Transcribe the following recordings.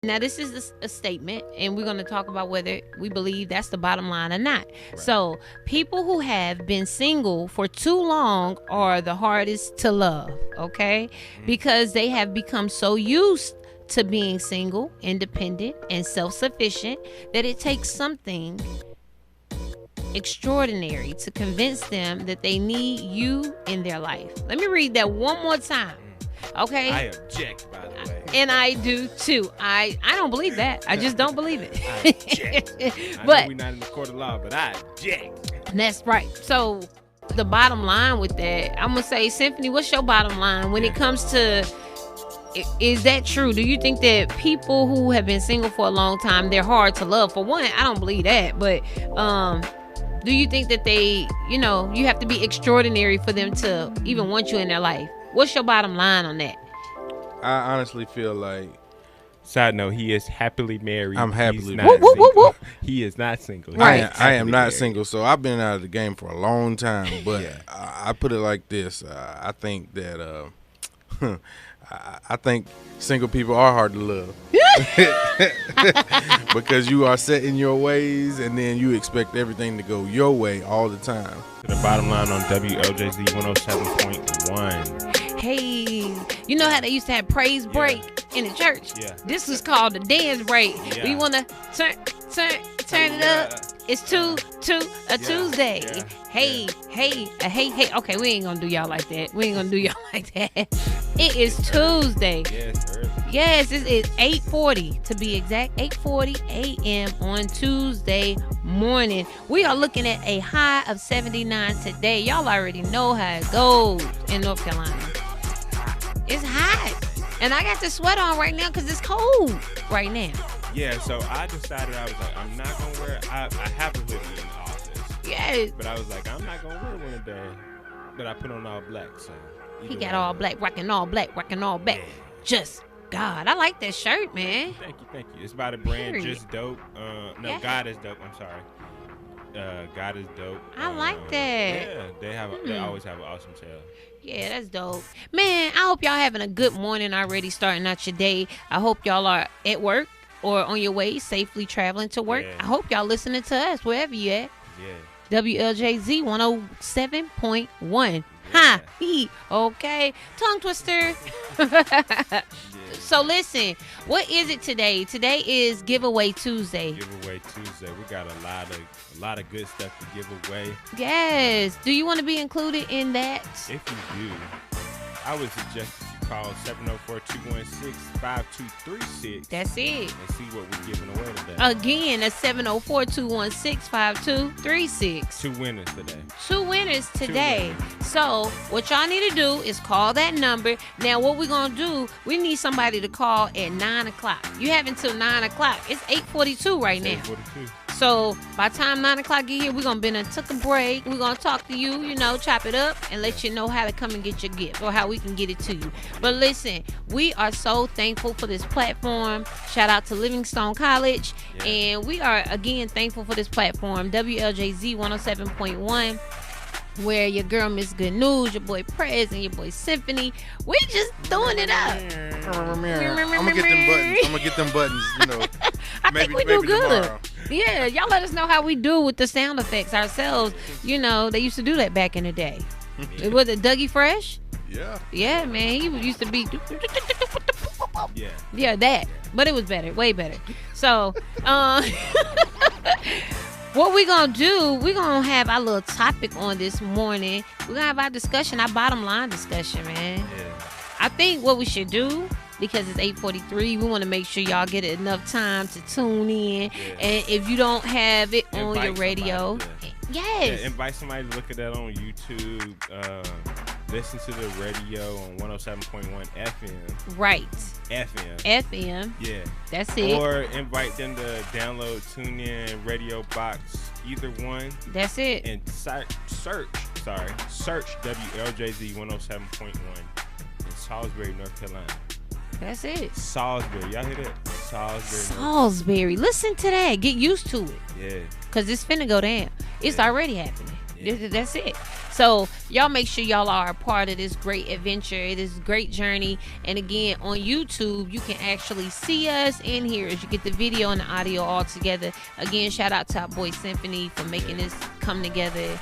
Now, this is a statement, and we're going to talk about whether we believe that's the bottom line or not. Right. So, people who have been single for too long are the hardest to love, okay? Because they have become so used to being single, independent, and self-sufficient that it takes something extraordinary to convince them that they need you in their life. Let me read that one more time. Okay. I object, by the way. And I do too. I don't believe that. I just don't believe it. I object. But I know we're not in the court of law, but I object. That's right. So the bottom line with that, I'm gonna say, Symphony, what's your bottom line when it comes to? Is that true? Do you think that people who have been single for a long time, they're hard to love? For one, I don't believe that. But do you think that they, you have to be extraordinary for them to even want you in their life? What's your bottom line on that? I honestly feel like. Side note, he is happily married. I'm happily married. Whoop, whoop. He is not single. Right. I am not single, so I've been out of the game for a long time. But I put it like this: I think that I think single people are hard to love because you are set in your ways, and then you expect everything to go your way all the time. The bottom line on WLJZ 107.1. Hey, you know how they used to have praise break in the church? Yeah. This is called the dance break. Yeah. We want to turn it up. It's Tuesday. Yeah. Hey. Okay, we ain't gonna do y'all like that. It is Tuesday. Yes, early. Yes, it is 8:40 to be exact. 8:40 a.m. on Tuesday morning. We are looking at a high of 79 today. Y'all already know how it goes in North Carolina. It's hot. And I got the sweat on right now because it's cold right now. Yeah, so I decided, I was like, I'm not going to wear, I have a hoodie in the office. Yes. But I was like, I'm not going to wear one today. But I put on all black, so. He got all black, rocking all back. Yeah. Just God. I like that shirt, man. Thank you. It's by the brand Period. Just Dope. Yeah. God is Dope. I'm sorry. God is Dope. I like that. Yeah, they always have an awesome sale. Yeah, that's dope. Man, I hope y'all having a good morning already, starting out your day. I hope y'all are at work or on your way, safely traveling to work. Yeah. I hope y'all listening to us wherever you at. Yeah. WLJZ 107.1. Ha! Okay. Tongue twister. Yeah. So listen, what is it today? Today is Giveaway Tuesday. Giveaway Tuesday. We got a lot of good stuff to give away. Yes. Do you want to be included in that? If you do, I would suggest you call 704-216-5236. That's it. And see what we're giving away today. Again, that's 704-216-5236. Two winners today. Two winners today. winners. So what y'all need to do is call that number. Now what we're going to do, we need somebody to call at 9 o'clock. You have until 9 o'clock. It's 8:42 right now. 8:42. So by the time 9 o'clock get here, we're going to be took a break. We're going to talk to you, chop it up and let you know how to come and get your gift or how we can get it to you. But listen, we are so thankful for this platform. Shout out to Livingstone College. Yeah. And we are, again, thankful for this platform, WLJZ 107.1. Where your girl Miss Good News, your boy Prez, and your boy Synphony, we just throwing it up. I'm gonna get them buttons. I think we do good. Tomorrow. Yeah, y'all let us know how we do with the sound effects ourselves. They used to do that back in the day. Was it Dougie Fresh? Yeah. Yeah, man, he used to be. Yeah. Yeah, that. But it was better, way better. So, what we gonna do, we gonna have our little topic on this morning. We're gonna have our discussion, our bottom line discussion, man. Yeah. I think what we should do, because it's 8:43, we want to make sure y'all get enough time to tune in. Yeah. And if you don't have it on Invite your radio, somebody, yes. Yeah, invite somebody to look at that on YouTube. Listen to the radio on 107.1 FM. Right. FM. Yeah. That's it. Or invite them to download TuneIn, Radio Box, either one. That's it. And search WLJZ 107.1 in Salisbury, North Carolina. That's it. Salisbury. Y'all hear that? Salisbury. Listen to that. Get used to it. Yeah. Because it's finna go down. It's already happening. That's it. So y'all make sure y'all are a part of this great adventure, this great journey. And again, on YouTube, you can actually see us and hear us. You get the video and the audio all together. Again, shout out to our boy Synphany for making this come together.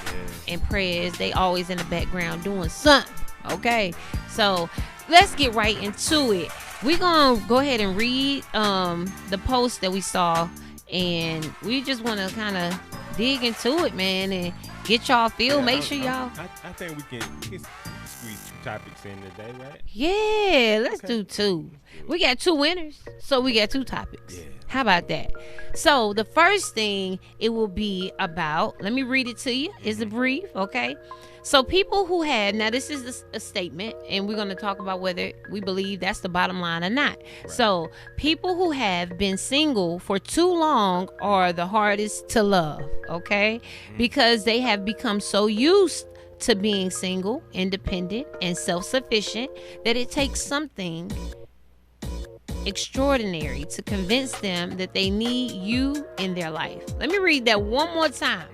And Prez, they always in the background doing something. Okay, so let's get right into it. We're gonna go ahead and read the post that we saw, and we just want to kind of dig into it, man, and get y'all feel. Make sure y'all. I think we can squeeze 2 topics in today, right? Yeah, let's do 2. We got 2 winners, so we got 2 topics. Yeah. How about that? So the first thing it will be about, let me read it to you. It's a brief, okay? So people who have, now this is a statement, and we're going to talk about whether we believe that's the bottom line or not. Right. So people who have been single for too long are the hardest to love, okay? Because they have become so used to being single, independent, and self-sufficient that it takes something extraordinary to convince them that they need you in their life. Let me read that one more time.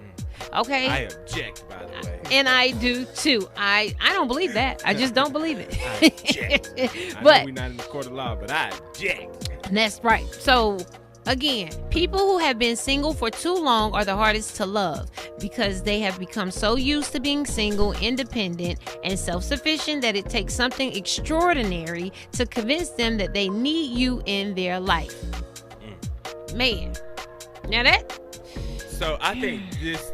Okay. I object, by the way. And I do too. I don't believe that. I just don't believe it. I object. But I know we're not in the court of law, but I object. That's right. So again, people who have been single for too long are the hardest to love because they have become so used to being single, independent, and self-sufficient that it takes something extraordinary to convince them that they need you in their life. Man. Now that. So I think this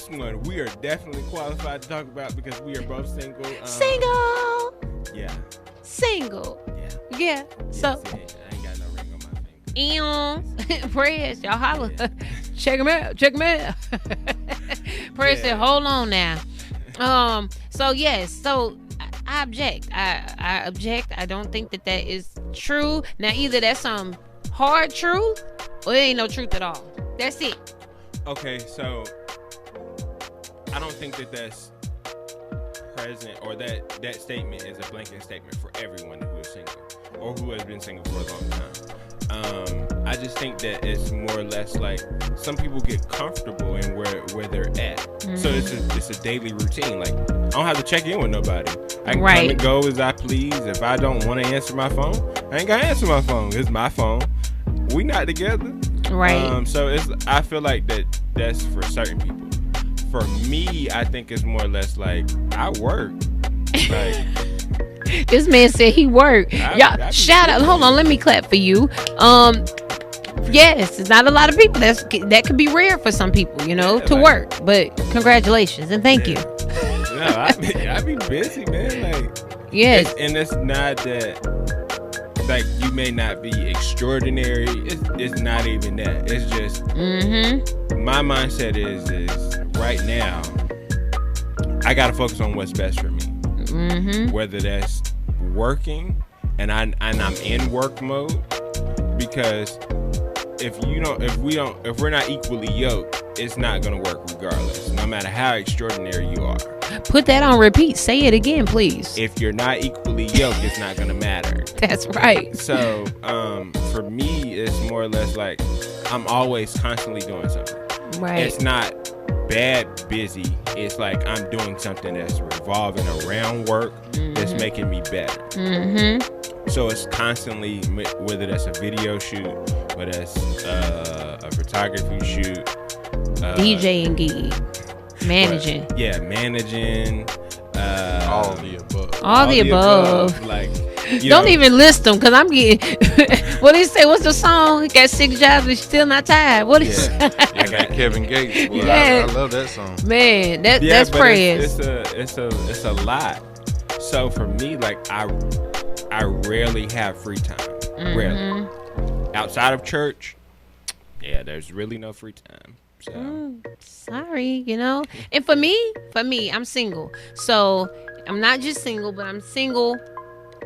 one we are definitely qualified to talk about because we are both single. Single. Yeah. Single. Yeah. Yeah. So. I ain't got no ring on my finger. Prez, y'all holla. Yeah. Check him out. Prez said, hold on now. So yes. So I object. I object. I don't think that is true. Now either that's some hard truth or there ain't no truth at all. That's it. Okay, so I don't think that that's present or that statement is a blanket statement for everyone who is single or who has been single for a long time. I just think that it's more or less like some people get comfortable in where they're at. Mm-hmm. So it's a daily routine. Like I don't have to check in with nobody. I can come and go as I please. If I don't want to answer my phone, I ain't gotta answer my phone. It's my phone. We not together. Right. So I feel like that's for certain people. For me, I think it's more or less like I work. Like this man said he worked. Y'all shout out. Hold on, let me clap for you. Yes, it's not a lot of people. That could be rare for some people, you know, to work. But congratulations and thank you. No, I be busy, man. Like yes, and it's not that. Like you may not be extraordinary. It's not even that. It's just my mindset is right now. I gotta focus on what's best for me. Whether that's working and I'm in work mode, because if we're not equally yoked, it's not gonna work regardless. No matter how extraordinary you are. Put that on repeat. Say it again, please. If you're not equally yoked, it's not gonna matter. That's right. So, for me, it's more or less like I'm always constantly doing something. Right. It's not bad busy. It's like I'm doing something that's revolving around work that's making me better. So it's constantly, whether that's a video shoot, whether that's a photography shoot, DJing gig. Managing. Managing. All the above. All the above. Like, don't even list them because I'm getting. What did he say? What's the song? He got 6 jobs and still not tired. What is? I got Kevin Gates. Boy, yeah. I love that song. Man, that's Prez. It's a lot. So for me, like I rarely have free time. Rarely. Outside of church, there's really no free time. So. Sorry, you know. And for me, I'm single. So I'm not just single, but I'm single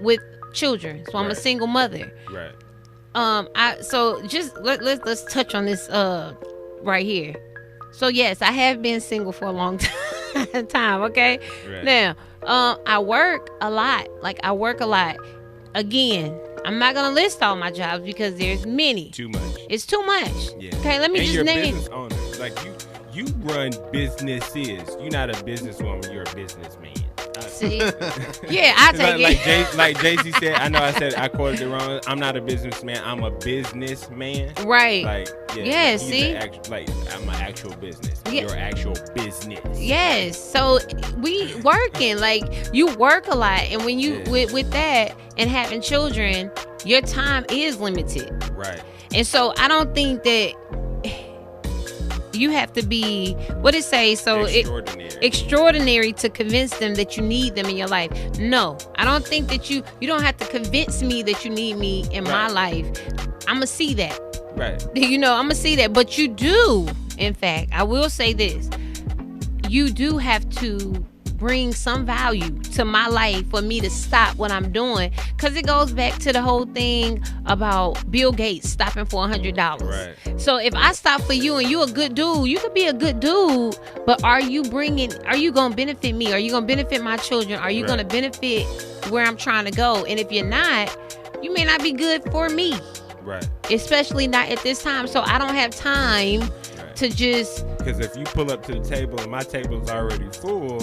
with children. So I'm a single mother. Right. So just let's touch on this right here. So yes, I have been single for a long time. Okay. Right. Now, I work a lot. Again, I'm not gonna list all my jobs because there's many. Too much. It's too much. Yeah. Okay, let me and just you're name. Business owner. Like You run businesses. You're not a businesswoman. You're a businessman. See? Yeah, I take it. Like Jay-Z said, I quoted it wrong. I'm not a businessman. I'm a businessman. Right. Like, yeah, see? I'm an actual business. Yeah. You're actual business. Yes. So we working. Like, you work a lot. And when you, with that and having children, your time is limited. Right. And so I don't think that you have to be, what it say? So extraordinary to convince them that you need them in your life. No, I don't think that you don't have to convince me that you need me in my life. I'm gonna see that. Right. I'm gonna see that. But you do, in fact, I will say this: you do have to bring some value to my life for me to stop what I'm doing, because it goes back to the whole thing about Bill Gates stopping for $100. Right. So if I stop for you and you a good dude, you could be a good dude, but are you gonna benefit me? Are you gonna benefit my children? Are you gonna benefit where I'm trying to go? And if you're not, you may not be good for me. Right. Especially not at this time. So I don't have time to just, because if you pull up to the table and my table is already full,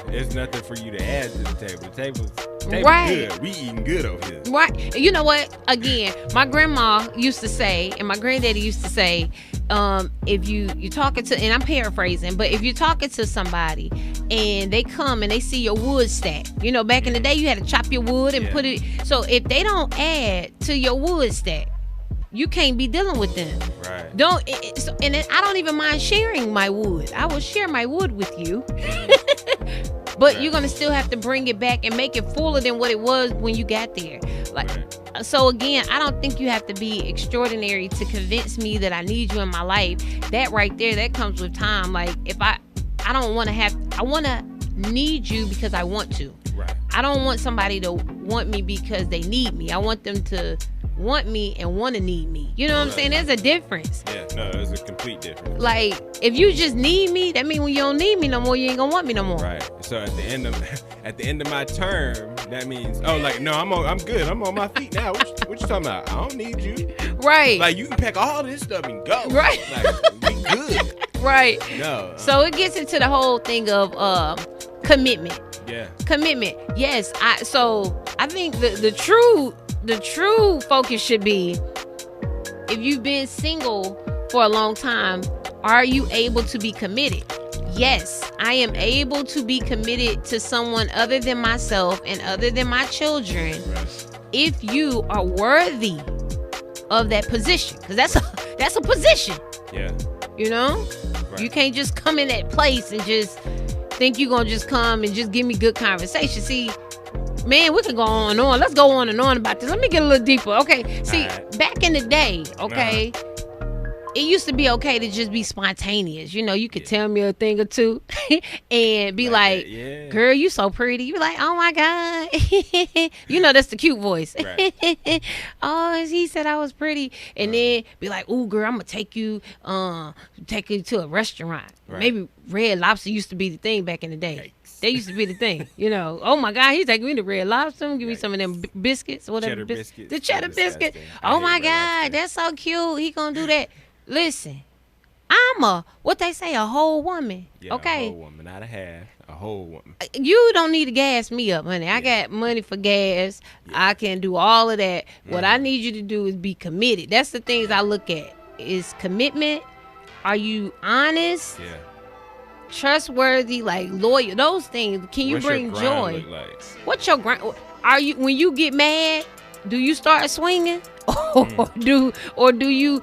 there's nothing for you to add to the table. The table's good. We eating good over here. Right. You know what? Again, my grandma used to say, and my granddaddy used to say, if you're talking to, and I'm paraphrasing, but if you're talking to somebody and they come and they see your wood stack, back in the day you had to chop your wood and put it. So if they don't add to your wood stack, you can't be dealing with them. Right. And I don't even mind sharing my wood. I will share my wood with you. But you're going to still have to bring it back and make it fuller than what it was when you got there. So again, I don't think you have to be extraordinary to convince me that I need you in my life. That right there, that comes with time. Like, if I want to need you because I want to. Right. I don't want somebody to want me because they need me. I want them to want me and want to need me. You know what I'm saying? There's a difference. Yeah, no, there's a complete difference. Like, if you just need me, that means when you don't need me no more, you ain't gonna want me no more. Right. So at the end of my term, that means, I'm good. I'm on my feet now. What you talking about? I don't need you. Right. Like, you can pack all this stuff and go. Right. Like, we good. Right. No. So it gets into the whole thing of commitment. Yeah. Commitment. Yes. I think the true focus should be, if you've been single for a long time, are you able to be committed? Yes, I am able to be committed to someone other than myself and other than my children, if you are worthy of that position, because that's a position. Yeah. You can't just come in that place and just think you're gonna just come and just give me good conversation. See, man, we can go on and on. Let's go on and on about this. Let me get a little deeper. Okay. See, back in the day, it used to be okay to just be spontaneous. You could tell me a thing or two and be like, girl, you so pretty. You be like, oh my God. That's the cute voice. Right. Oh, he said I was pretty. And then be like, ooh, girl, I'm going to take you to a restaurant. Right. Maybe Red Lobster used to be the thing back in the day. They used to be the thing, Oh my God, he's taking me to Red Lobster. Give me some of them biscuits or whatever. Cheddar biscuits. The cheddar biscuit. Oh my God, that's so cute. He gonna do that. Listen, I'm what they say, a whole woman. Yeah, okay. A whole woman, not a half. A whole woman. You don't need to gas me up, honey. I got money for gas. Yeah. I can do all of that. What I need you to do is be committed. That's the things I look at. Is commitment. Are you honest? Yeah. Trustworthy, like loyal, those things. Can you bring joy? Look like? What's your grind? Are you, when you get mad, do you start swinging, or do you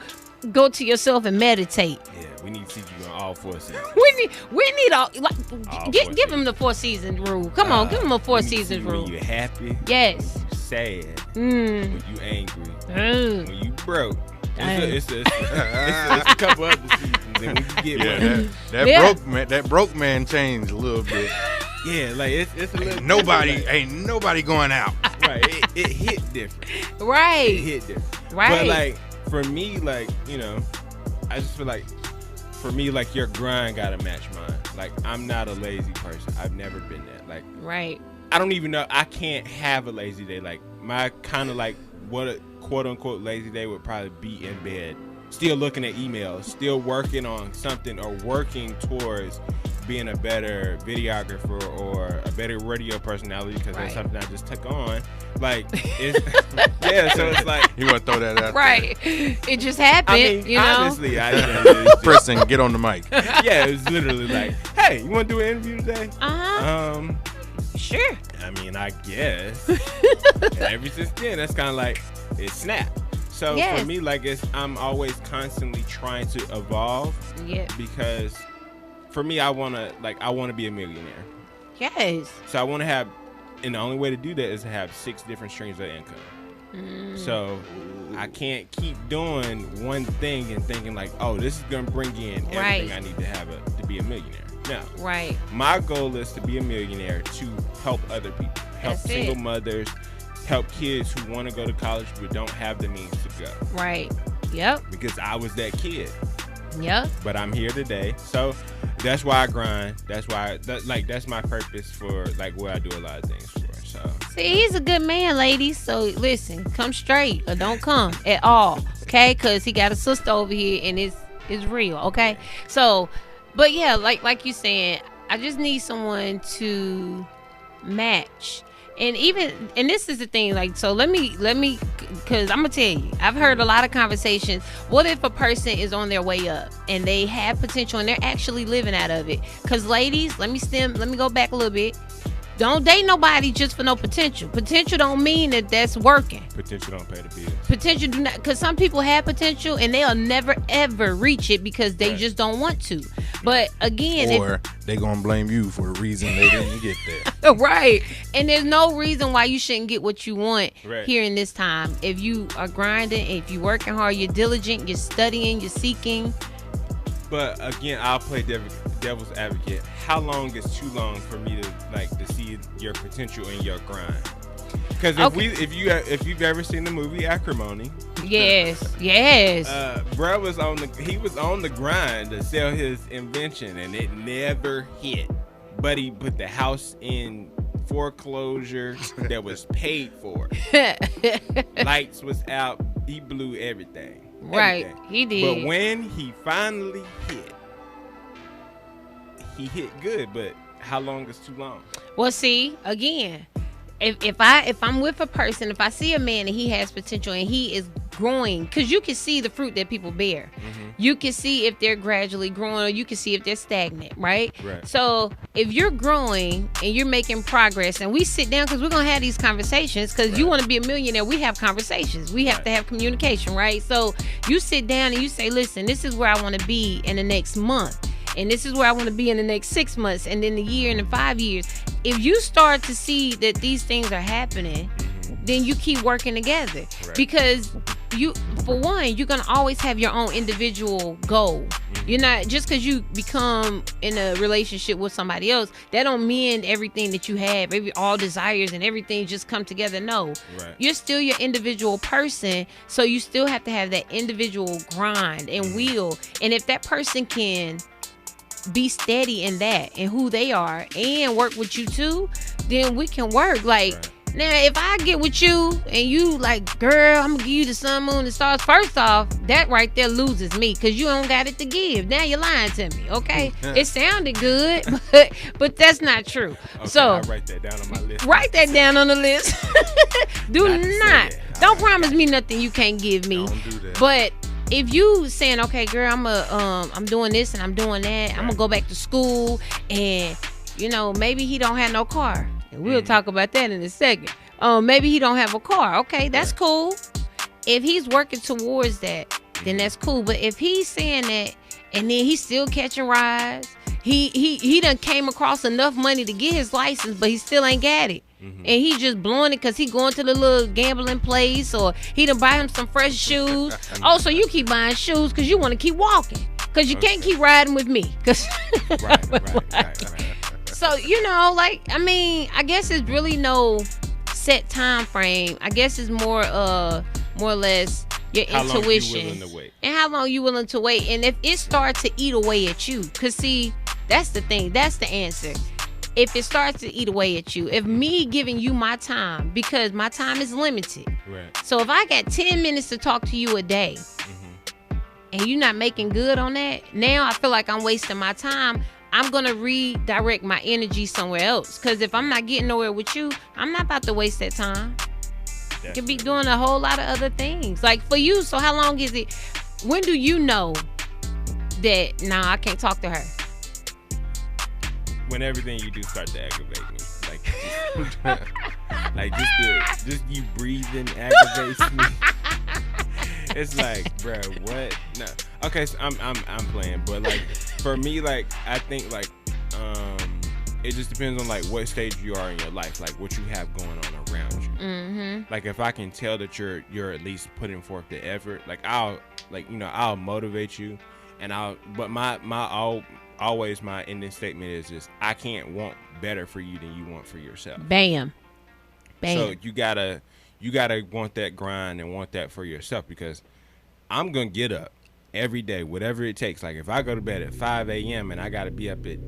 go to yourself and meditate? Yeah, we need to see you on all 4 seasons. we need all give him the 4 season rule. Come on, give him a 4 season rule. When you happy, yes. When you sad, when you angry, when you broke. It's a couple other seasons, and we can get one. That broke man changed a little bit. Yeah, like it's a little. Ain't nobody going out. Right, it hit different. Right, it hit different. Right, but like for me, like I just feel like for me, like your grind gotta match mine. Like I'm not a lazy person. I've never been that. Like right. I don't even know. I can't have a lazy day. Like my kind of like what a quote unquote lazy day would probably be in bed still looking at emails, still working on something, or working towards being a better videographer or a better radio personality, because that's something I just took on. Like, it's, yeah, so it's like, you want to throw that out there. It just happened. I mean, you honestly, know? I didn't. Preston, get on the mic. Yeah, it was literally like, hey, you want to do an interview today? Sure. I mean, I guess. And ever since then, that's kind of like, it snapped. So for me, like, I'm always constantly trying to evolve. Yeah. Because for me, I want to be a millionaire. Yes. So I want to have, and the only way to do that is to have 6 different streams of income. So I can't keep doing one thing and thinking like, oh, this is going to bring in everything I need to have to be a millionaire. No. Right. My goal is to be a millionaire to help other people, help single mothers, help kids who want to go to college but don't have the means to go. Right. Yep. Because I was that kid. Yep. But I'm here today. So that's why I grind. That's why that's my purpose for like what I do a lot of things for. So see, he's a good man, ladies. So listen, come straight or don't come at all. Okay? Because he got a sister over here and it's real. Okay? So, but yeah, like you saying, I just need someone to match. And this is the thing, like, so let me, because I'm gonna tell you, I've heard a lot of conversations. What if a person is on their way up and they have potential and they're actually living out of it? Because ladies, let me go back a little bit. Don't date nobody just for no potential. Potential don't mean that that's working. Potential don't pay the bills. Potential do not, because some people have potential and they'll never ever reach it because they just don't want to. But again, or they gonna blame you for the reason they didn't get there. Right. And there's no reason why you shouldn't get what you want here in this time. If you are grinding, if you're working hard, you're diligent, you're studying, you're seeking. But again, I'll play devil's advocate. How long is too long for me to see your potential in your grind? Because if you've ever seen the movie Acrimony, yes, bruh was on the grind to sell his invention and it never hit. But he put the house in foreclosure that was paid for. Lights was out. He blew everything. Right, he did. But when he finally hit, he hit good. But how long is too long? Well, see, again, if I'm with a person, if I see a man and he has potential and he is growing, because you can see the fruit that people bear. Mm-hmm. You can see if they're gradually growing, or you can see if they're stagnant, right? So if you're growing and you're making progress, and we sit down, because we're going to have these conversations, because you want to be a millionaire, we have conversations. We have to have communication, right? So you sit down and you say, listen, this is where I want to be in the next month. And this is where I want to be in the next 6 months, and then a year, and then 5 years. If you start to see that these things are happening, then you keep working together. Because for one, you're going to always have your own individual goal. You're not, just because you become in a relationship with somebody else, that don't mean everything that you have, all desires and everything just come together. No. You're still your individual person, so you still have to have that individual grind and will. And if that person can be steady in that and who they are and work with you too, then we can work. Like, now if I get with you and you like, girl, I'm gonna give you the sun, moon, and stars, first off, that right there loses me, because you don't got it to give. Now you're lying to me. Okay. It sounded good, but that's not true. Okay, so I'll write that down on my list. Write that down on the list. Don't promise me nothing you can't give me. Don't do that. But if you saying, okay, girl, I'm doing this and I'm doing that, I'm gonna go back to school, and maybe he don't have no car, and we'll talk about that in a second. Maybe he don't have a car. Okay, that's cool. If he's working towards that, then that's cool. But if he's saying that and then he's still catching rides, he done came across enough money to get his license, but he still ain't got it. And he just blowing it because he going to the little gambling place, or he done buy him some fresh shoes. So you keep buying shoes because you want to keep walking, because you can't keep riding with me. Right. So, I guess it's really no set time frame. I guess it's more or less your intuition and how long you willing to wait. And if it starts to eat away at you, because see, that's the thing, that's the answer. If it starts to eat away at you, if me giving you my time, because my time is limited. So if I got 10 minutes to talk to you a day, and you're not making good on that, now I feel like I'm wasting my time. I'm going to redirect my energy somewhere else. Because if I'm not getting nowhere with you, I'm not about to waste that time. I could be doing a whole lot of other things. Like for you, so how long is it? When do you know that, I can't talk to her? When everything you do start to aggravate me. Like just you breathing aggravates me. It's like, bro, what? No. Okay, so I'm playing, but like for me, like I think like it just depends on like what stage you are in your life, like what you have going on around you. Mm-hmm. Like if I can tell that you're at least putting forth the effort, like I'll motivate you, and always my ending statement is just I can't want better for you than you want for yourself. Bam. So you gotta want that grind and want that for yourself, because I'm gonna get up every day, whatever it takes. Like if I go to bed at 5 a.m. and I gotta be up at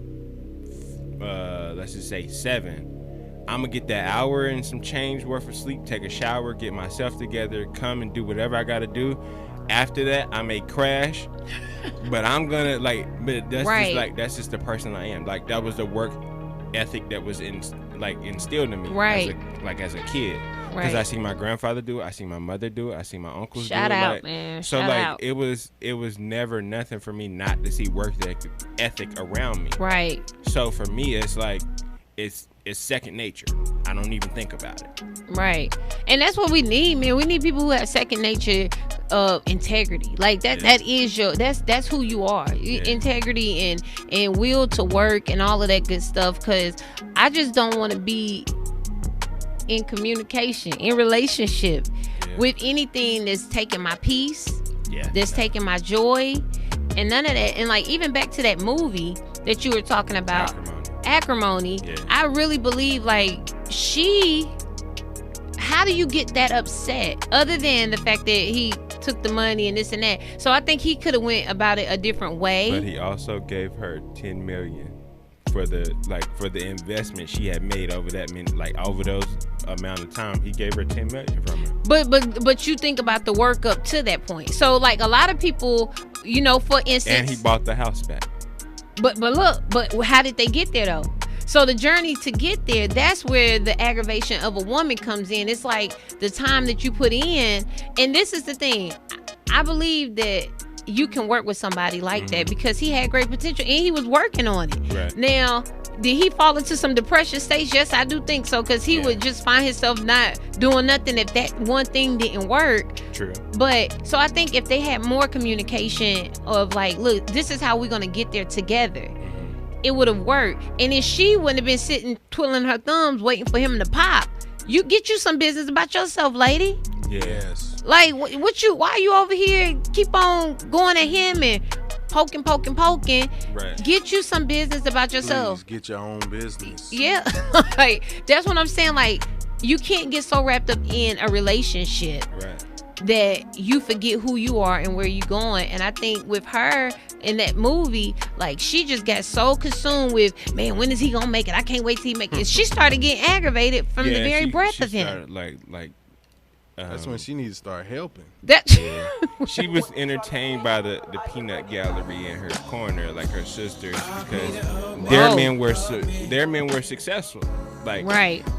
let's just say 7, I'm gonna get that hour and some change worth of sleep, take a shower, get myself together, come and do whatever I gotta do. After that, I may crash, but I'm gonna that's just the person I am. Like that was the work ethic that was instilled in me, as a kid. Because I see my grandfather do it, I see my mother do it, I see my uncles do it. Shout out, man. So it was never nothing for me not to see work ethic around me. Right. So for me, it's like it's second nature. I don't even think about it. Right. And that's what we need, man. We need people who have second nature of integrity. Like that is that's who you are. Yeah. Integrity and will to work and all of that good stuff. Because I just don't want to be in communication, in relationship with anything that's taking my peace, that's taking my joy, and none of that. And like even back to that movie that you were talking about, Acrimony. I really believe like how do you get that upset other than the fact that he took the money and this and that? So I think he could have went about it a different way. But he also gave her $10 million for the investment she had made over those amount of time. He gave her $10 million from it. But you think about the work up to that point. So like a lot of people, for instance, and he bought the house back. But how did they get there though? So the journey to get there, that's where the aggravation of a woman comes in. It's like the time that you put in. And this is the thing. I believe that you can work with somebody like that because he had great potential and he was working on it. Right. Now, did he fall into some depression stage? Yes, I do think so, because he would just find himself not doing nothing if that one thing didn't work. True. But so I think if they had more communication of like, look, this is how we're going to get there together, it would have worked. And if she wouldn't have been sitting twiddling her thumbs waiting for him to pop, you get you some business about yourself, lady. Yes. Like why you over here keep on going at him and poking? Right. Get you some business about yourself. Please get your own business. Yeah. Like that's what I'm saying. Like you can't get so wrapped up in a relationship that you forget who you are and where you're going. And I think with her in that movie, like she just got so consumed with, man, when is he gonna make it? I can't wait till he make it. She started getting aggravated from the very breath of him. That's when she needs to start helping. She was entertained by the peanut gallery in her corner, like her sisters, because their men were successful. Like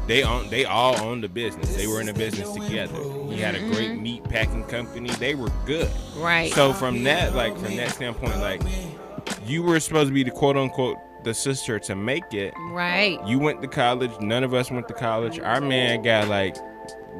they all owned the business. They were in the business together. He had a great meat packing company. They were good. Right. So from that standpoint, like you were supposed to be the quote unquote the sister to make it. Right. You went to college. None of us went to college. Our man got like,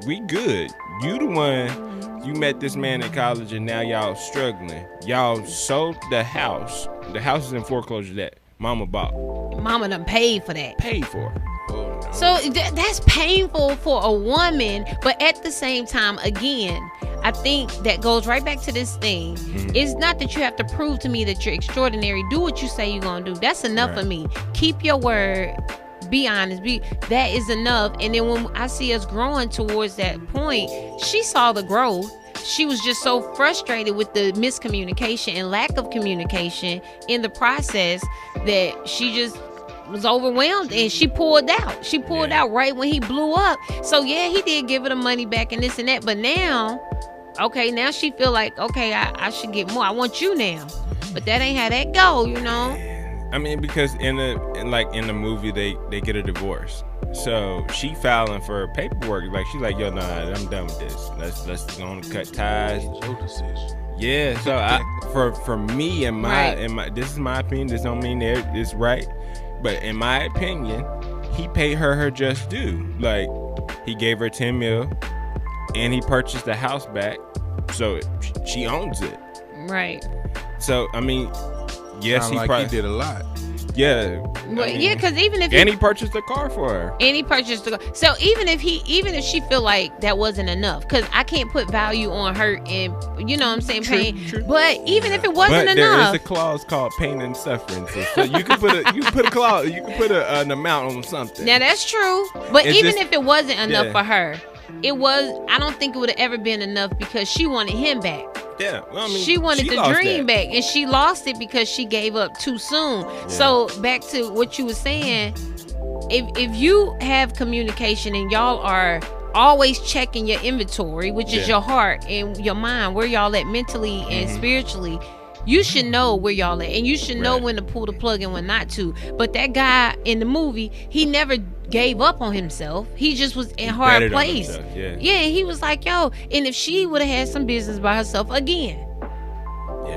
we good. You the one, you met this man in college and now y'all struggling. Y'all sold the house. The house is in foreclosure that mama bought. Mama done paid for that. Paid for it. Oh, no. So that's painful for a woman, but at the same time, again, I think that goes right back to this thing. It's not that you have to prove to me that you're extraordinary. Do what you say you're gonna do. That's enough for me. Keep your word. Be honest. That is enough. And then when I see us growing towards that point, she saw the growth. She was just so frustrated with the miscommunication and lack of communication in the process that she just was overwhelmed and she pulled out. She pulled out right when he blew up. So yeah, he did give her the money back and this and that. But now okay, now she feel like, okay, I should get more. I want you now. But that ain't how that go, you know? I mean, because in the movie, they get a divorce. So she filing for paperwork. Like, she's like, yo, nah, I'm done with this. Let's go on and cut ties. Your decision. Yeah, so for me and my this is my opinion. This don't mean that it's right, but in my opinion, he paid her just due. Like, he gave her $10 million, and he purchased the house back, so she owns it. Right. So I mean, yes, he did a lot. Yeah. Well, yeah, because even if he purchased a car for her. And he purchased the car. So even if she feel like that wasn't enough, because I can't put value on hurt and, you know what I'm saying, pain. True. But even if it wasn't enough. There is a clause called pain and suffering. So you can put a clause, you can put an amount on something. Now that's true. But even if it wasn't enough for her, I don't think it would have ever been enough because she wanted him back. Yeah, well, I mean, she wanted the dream back, and she lost it because she gave up too soon. Yeah. So back to what you were saying, if you have communication and y'all are always checking your inventory, which is your heart and your mind, where y'all at mentally and spiritually, you should know where y'all at, and you should know when to pull the plug and when not to. But that guy in the movie, he never gave up on himself. He just was in a hard place. Yeah, he was like, yo, and if she would have had some business by herself again,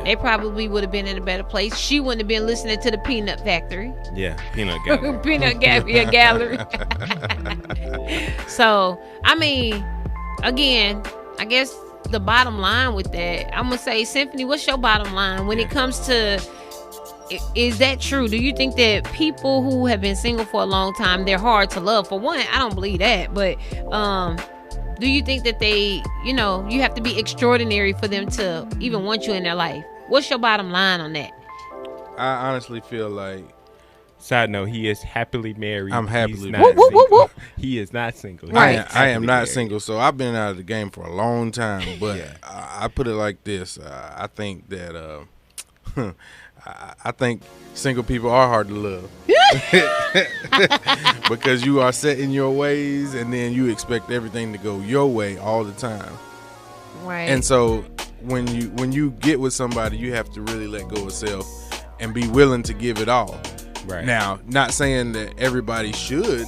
they probably would have been in a better place. She wouldn't have been listening to the Peanut Factory. Yeah, Peanut Gallery. Peanut Gallery. So, I mean, again, I guess the bottom line with that, I'm gonna say, Synphany, what's your bottom line when it comes to, is that true? Do you think that people who have been single for a long time, they're hard to love? For one, I don't believe that, but do you think that they, you have to be extraordinary for them to even want you in their life? What's your bottom line on that? I honestly feel like, side note, he is happily married. I'm happily married. Whoop. He is not single. Right. I am not single, so I've been out of the game for a long time. But I put it like this: I think that I think single people are hard to love because you are set in your ways, and then you expect everything to go your way all the time. Right. And so when you get with somebody, you have to really let go of self and be willing to give it all. Right. Now, not saying that everybody should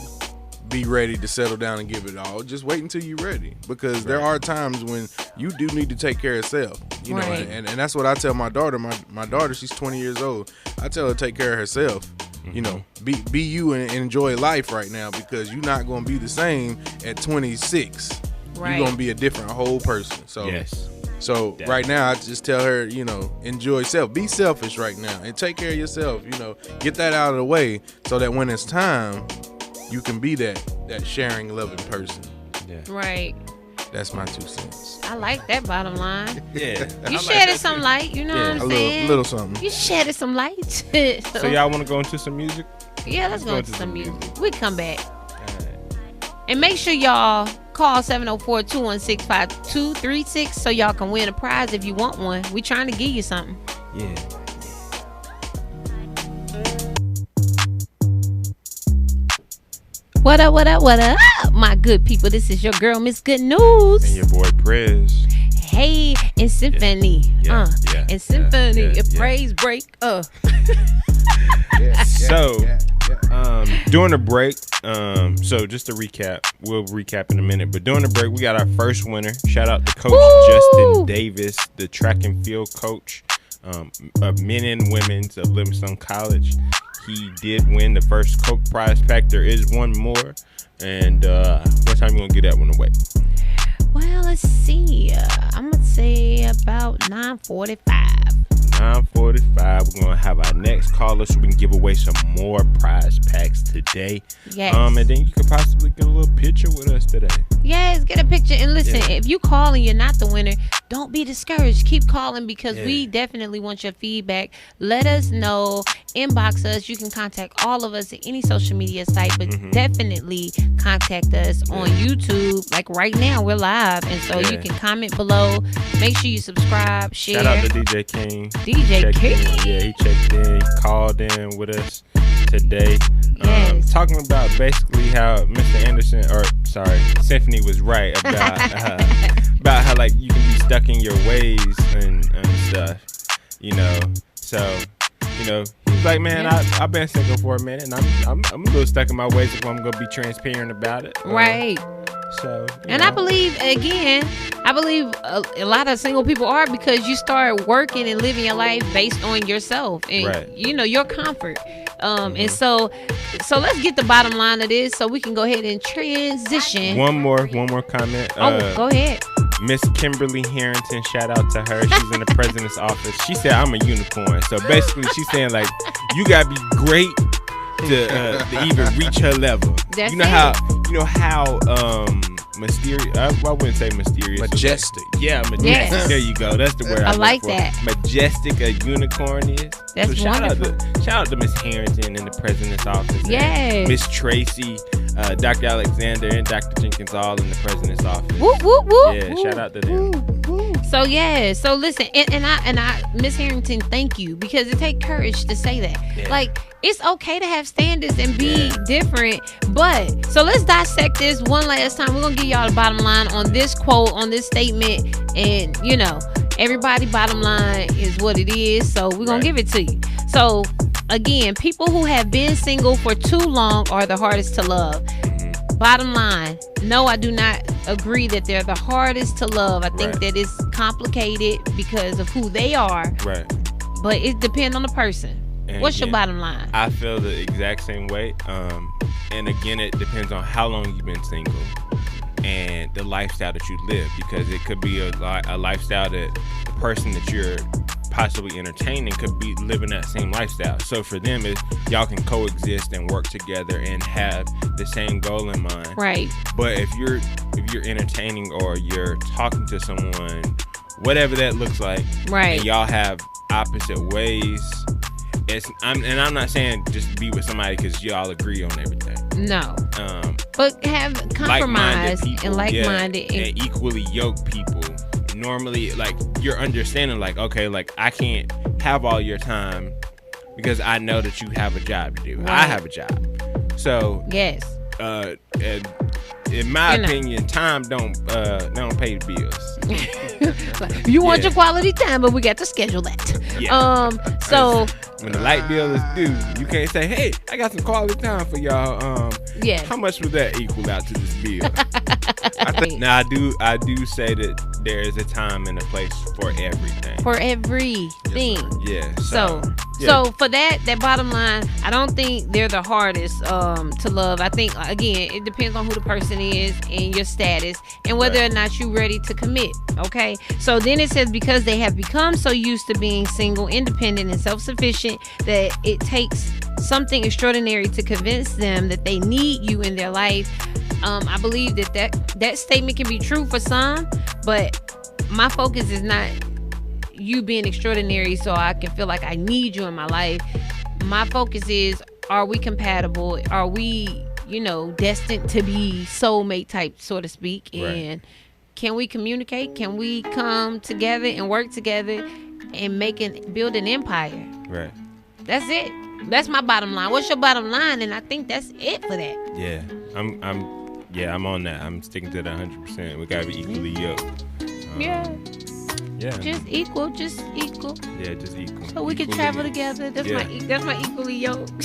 be ready to settle down and give it all. Just wait until you're ready, because there are times when you do need to take care of self. You know, and that's what I tell my daughter. My daughter, she's 20 years old. I tell her to take care of herself. You know, be you and enjoy life right now, because you're not going to be the same at 26. You're going to be a different whole person. So So right now, I just tell her, enjoy self. Be selfish right now and take care of yourself. Get that out of the way so that when it's time, you can be that sharing, loving person. Yeah. Right. That's my 2 cents. I like that bottom line. Yeah. You shedded some light, you know what I'm saying? A little something. You shedded some light. So y'all want to go into some music? Yeah, let's go into some music. We come back. And make sure y'all call 704-216-5236 so y'all can win a prize if you want one. We trying to give you something. Yeah. What up, my good people? This is your girl, Miss Good News. And your boy, Prez. Hey, in Synphany. In Synphany, Praise break up. During the break, so just to recap, we'll recap in a minute, but during the break, we got our first winner. Shout out to Coach Justin Davis, the track and field coach of men and women's of Livingstone College. He did win the first Coke prize pack. There is one more. And what time you going to get that one away? Well, let's see. I'm going to say about 9:45. 9:45. We're going to have our next caller so we can give away some more prize packs today. Yes. And then you could possibly get a little picture with us today. Yes, get a picture. And listen, if you call and you're not the winner, don't be discouraged. Keep calling, because we definitely want your feedback. Let us know. Inbox us. You can contact all of us at any social media site, but definitely contact us on YouTube. Like right now, we're live, and so you can comment below. Make sure you subscribe, share. Shout out to DJ King. DJ King. Yeah, he checked in, called in with us today. Talking about basically how Mr. Synphany was right about about how like you can be stuck in your ways and stuff, you know. So, you know, he's like, man, I've been single for a minute, and I'm a little stuck in my ways if I'm gonna be transparent about it. Right. So, and I believe a lot of single people are, because you start working and living your life based on yourself and you know, your comfort. And so let's get the bottom line of this, so we can go ahead and transition. One more comment. Go ahead. Miss Kimberly Harrington, shout out to her. She's in the president's office. She said, I'm a unicorn. So basically she's saying, like, you gotta be great to even reach her level. That's you know how mysterious, I wouldn't say mysterious, majestic. Yeah, majestic. Yes. There you go. That's the word I like for. that. Majestic a unicorn is. That's so wonderful. Shout out to Miss Harrington in the president's office. Yes. Miss Tracy, Dr. Alexander, and Dr. Jenkins, all in the president's office. Whoop, whoop, whoop. Yeah, shout out to them. So so listen, and I Miss Harrington, thank you, because it takes courage to say that. Yeah. Like, it's okay to have standards and be different, but so let's dissect this one last time. We're gonna give y'all the bottom line on this quote, on this statement, and you know, everybody bottom line is what it is, so we're gonna give it to you. So again, people who have been single for too long are the hardest to love. Bottom line, no, I do not agree that they're the hardest to love. I think that it's complicated because of who they are. Right. But it depends on the person. And what's your bottom line? I feel the exact same way. And again, it depends on how long you've been single and the lifestyle that you live, because it could be a lifestyle that the person that you're possibly entertaining could be living that same lifestyle. So for them, y'all can coexist and work together and have the same goal in mind. Right. But if you're entertaining or you're talking to someone, whatever that looks like, and y'all have opposite ways, I'm not saying just be with somebody because y'all agree on everything. No. But have compromise and like-minded and equally yoked people. Normally, like, you're understanding, like, okay, like, I can't have all your time because I know that you have a job to do. I have a job. So yes. And in my opinion, time don't pay the bills. You want your quality time, but we got to schedule that. Yeah. So when the light bill is due, you can't say, "Hey, I got some quality time for y'all." How much would that equal out to this bill? Now I do say that there is a time and a place for everything. For everything. Yeah. So for that bottom line, I don't think they're the hardest to love. I think, again, it depends on who the person is and your status and whether or not you're ready to commit. Okay. So then it says, because they have become so used to being single, independent, and self-sufficient that it takes something extraordinary to convince them that they need you in their life. I believe that statement can be true for some, but my focus is not you being extraordinary so I can feel like I need you in my life. My focus is, are we compatible? Are we, destined to be soulmate type, so to speak? And can we communicate? Can we come together and work together and build an empire? Right. That's it. That's my bottom line. What's your bottom line? And I think that's it for that. Yeah. I'm on that. I'm sticking to that 100%. We gotta be equally yoked. Yeah. Just equal. Yeah, just equal. So we can travel together. That's my equally yoked.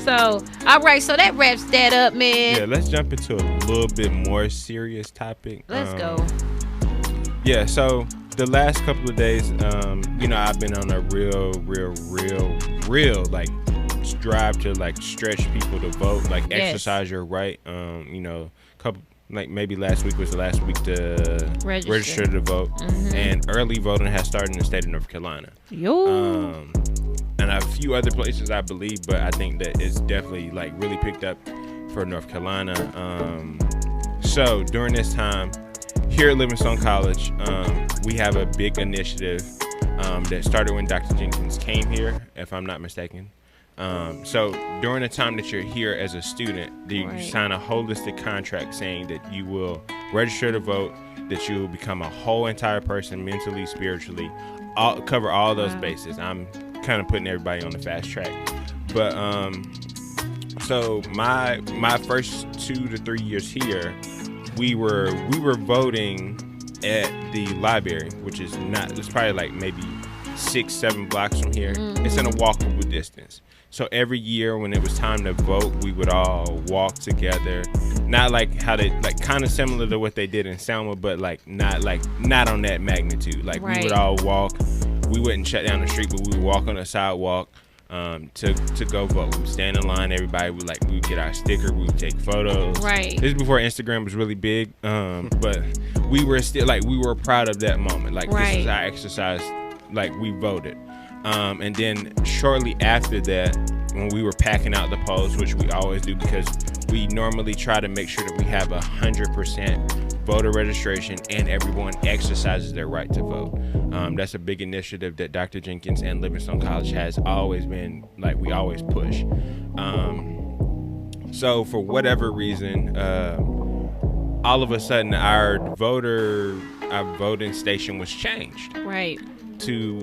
So, all right. So that wraps that up, man. Yeah, let's jump into a little bit more serious topic. Let's go. Yeah, so the last couple of days, I've been on a real like drive to like stretch people to vote, like exercise your right. Couple, like maybe last week was the last week to register to vote, and early voting has started in the state of North Carolina. And a few other places, I believe, but I think that it's definitely like really picked up for North Carolina. So during this time, here at Livingstone College, we have a big initiative that started when Dr. Jenkins came here, if I'm not mistaken. So during the time that you're here as a student, you sign a holistic contract saying that you will register to vote, that you will become a whole entire person, mentally, spiritually, cover all those bases. I'm kind of putting everybody on the fast track. But so my first 2 to 3 years here, we were voting at the library, which is not, it's probably like maybe 6-7 blocks from here. It's in a walkable distance. So every year when it was time to vote, we would all walk together. Not like how they, like kind of similar to what they did in Selma, but like not on that magnitude. Like we would all walk. We wouldn't shut down the street, but we would walk on the sidewalk to go vote. We stand in line. Everybody would we would get our sticker. We would take photos. Right. This is before Instagram was really big. But we were still we were proud of that moment. Like this is our exercise. Like we voted. And then shortly after that, when we were packing out the polls, which we always do because we normally try to make sure that we have 100% voter registration and everyone exercises their right to vote. That's a big initiative that Dr. Jenkins and Livingstone College has always been, we always push. So for whatever reason, all of a sudden our voting station was changed. Right. To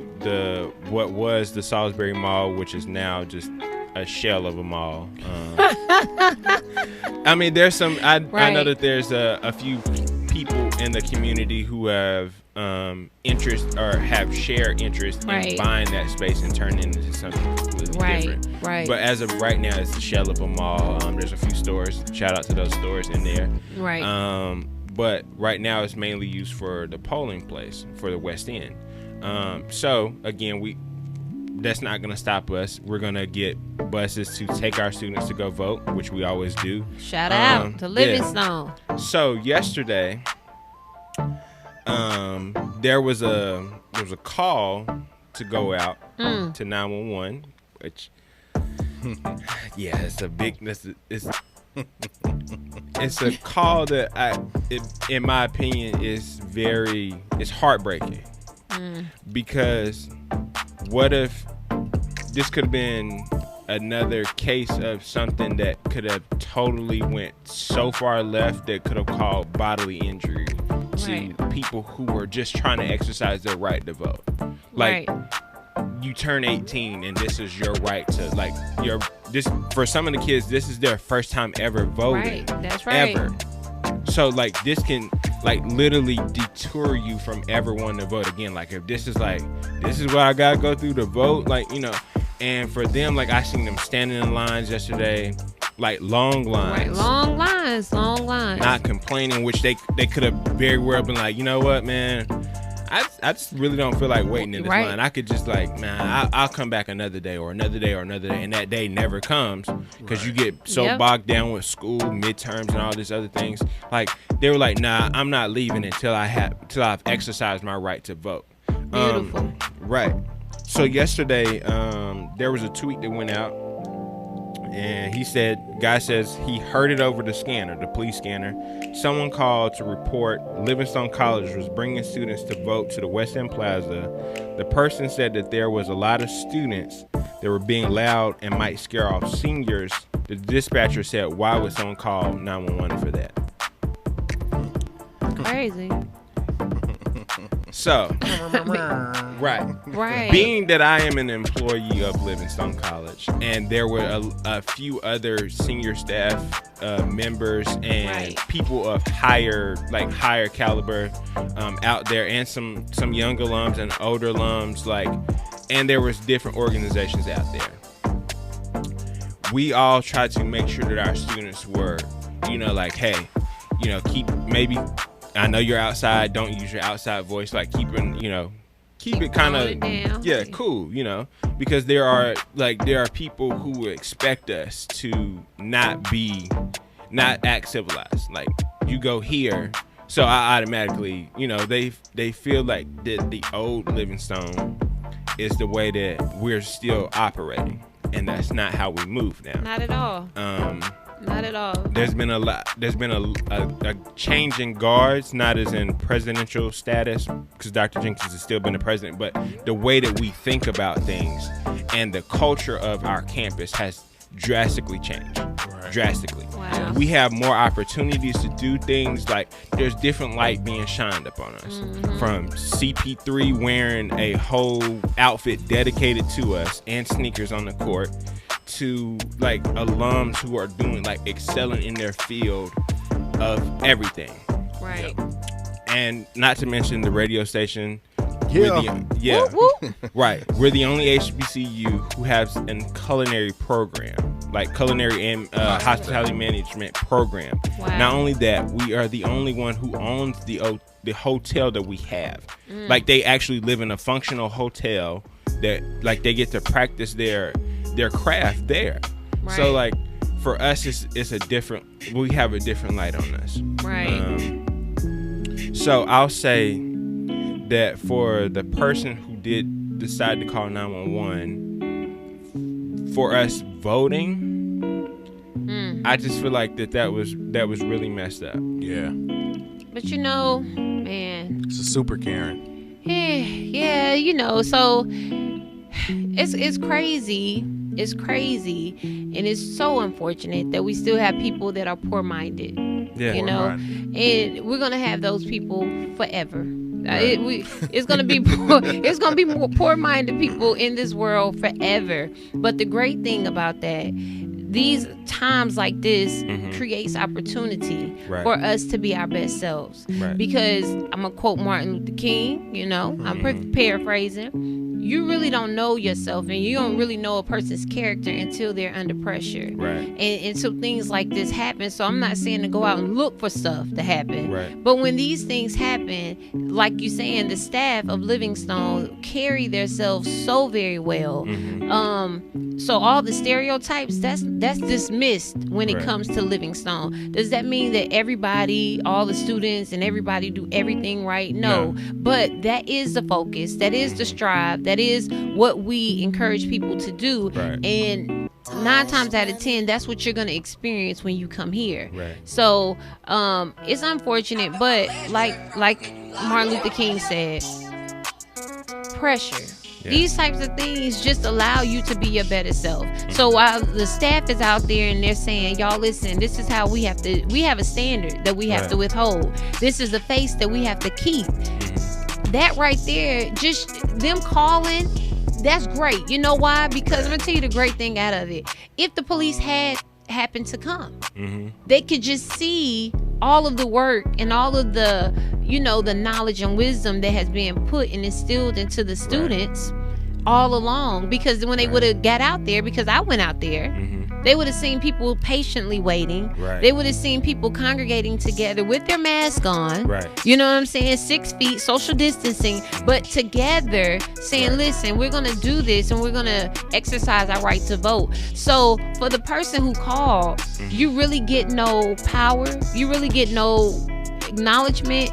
what was the Salisbury Mall, which is now just a shell of a mall. I mean, there's some. I know that there's a few people in the community who have interest or have shared interest in buying that space and turning it into something completely different. Right. But as of right now, it's a shell of a mall. There's a few stores. Shout out to those stores in there. Right. But right now, it's mainly used for the polling place for the West End. So again, that's not going to stop us. We're going to get buses to take our students to go vote, which we always do. Shout out to Livingstone. Yeah. So yesterday, there was a call to go out to 911, which it's a big. It's a call that in my opinion, it's heartbreaking. Because what if this could have been another case of something that could have totally went so far left that could have caused bodily injury to people who were just trying to exercise their right to vote. You turn 18 and this is your right to this for some of the kids, this is their first time ever voting. Right. That's right. Ever. So this can literally deter you from ever wanting to vote again. If this is what I gotta go through to vote, and for them, I seen them standing in lines yesterday, long lines. Right, long lines. Not complaining, which they could have very well been you know what, man, I just really don't feel like waiting in this line. I could just I'll come back another day or another day or another day, and that day never comes because you get so bogged down with school, midterms, and all these other things. They were nah, I'm not leaving until I've exercised my right to vote. Beautiful. Right. So yesterday, there was a tweet that went out, and guy says he heard it over the police scanner. Someone called to report Livingstone College was bringing students to vote to the West End Plaza. The person said that there was a lot of students that were being loud and might scare off seniors. The dispatcher said, why would someone call 911 for that? Crazy. So, right. Being that I am an employee of Livingstone College, and there were a few other senior staff members and people of higher caliber out there, and some young alums and older alums, and there was different organizations out there. We all tried to make sure that our students were, hey, keep maybe. I know you're outside. Don't use your outside voice. Keep it kind of, cool. Because there are people who expect us to not act civilized. You go here, so I automatically, they feel like that the old Livingstone is the way that we're still operating, and that's not how we move now. Not at all. Not at all. There's been a change in guards, not as in presidential status, because Dr. Jenkins has still been the president, but the way that we think about things and the culture of our campus has drastically changed. Drastically. Wow. We have more opportunities to do things. There's different light being shined upon us. From CP3 wearing a whole outfit dedicated to us and sneakers on the court, to alums who are doing excelling in their field of everything. Right. And not to mention the radio station. Yeah. Yeah. Woo, woo. Right. We're the only HBCU who has a culinary program, like culinary and hospitality management program. Wow. Not only that, we are the only one who owns the hotel that we have. Like, they actually live in a functional hotel that, like, they get to practice their craft there. Right. So, like, for us, it's a different. We have a different light on us. Right. So I'll say that for the person who did decide to call 911, for us voting, I just feel like that was really messed up. Yeah. But you know, man, It's a super Karen. yeah, you know, so it's crazy. It's crazy, and it's so unfortunate that we still have people that are poor-minded. Yeah, you know, and we're gonna have those people forever. It's gonna be more poor-minded people in this world forever. But the great thing about that, these times like this creates opportunity for us to be our best selves. Right. Because I'm gonna quote Martin Luther King. You know, I'm paraphrasing. You really don't know yourself, and you don't really know a person's character until they're under pressure. Right. And until things like this happen. So I'm not saying to go out and look for stuff to happen. Right. But when these things happen, like you saying, the staff of Livingstone carry themselves so very well. So all the stereotypes, that's dismissed when it comes to Livingstone. Does that mean that everybody, all the students and everybody do everything right? No. But that is the focus. That is the strive. That is what we encourage people to do. Right. And 9 times out of 10, that's what you're going to experience when you come here. Right. So it's unfortunate, but like Martin Luther King said, pressure. Yeah. These types of things just allow you to be your better self. So while the staff is out there and they're saying, y'all listen, this is how we have a standard that we have to withhold. This is the face that we have to keep. That right there, just them calling, that's great. You know why? Because I'm going to tell you the great thing out of it. If the police had happened to come, they could just see all of the work and all of the, you know, the knowledge and wisdom that has been put and instilled into the students all along. Because when they would have got out there, because I went out there, they would have seen people patiently waiting. They would have seen people congregating together with their mask on. You know what I'm saying? 6 feet, social distancing, but together saying, listen, we're going to do this and we're going to exercise our right to vote. So for the person who called, you really get no power. You really get no acknowledgement.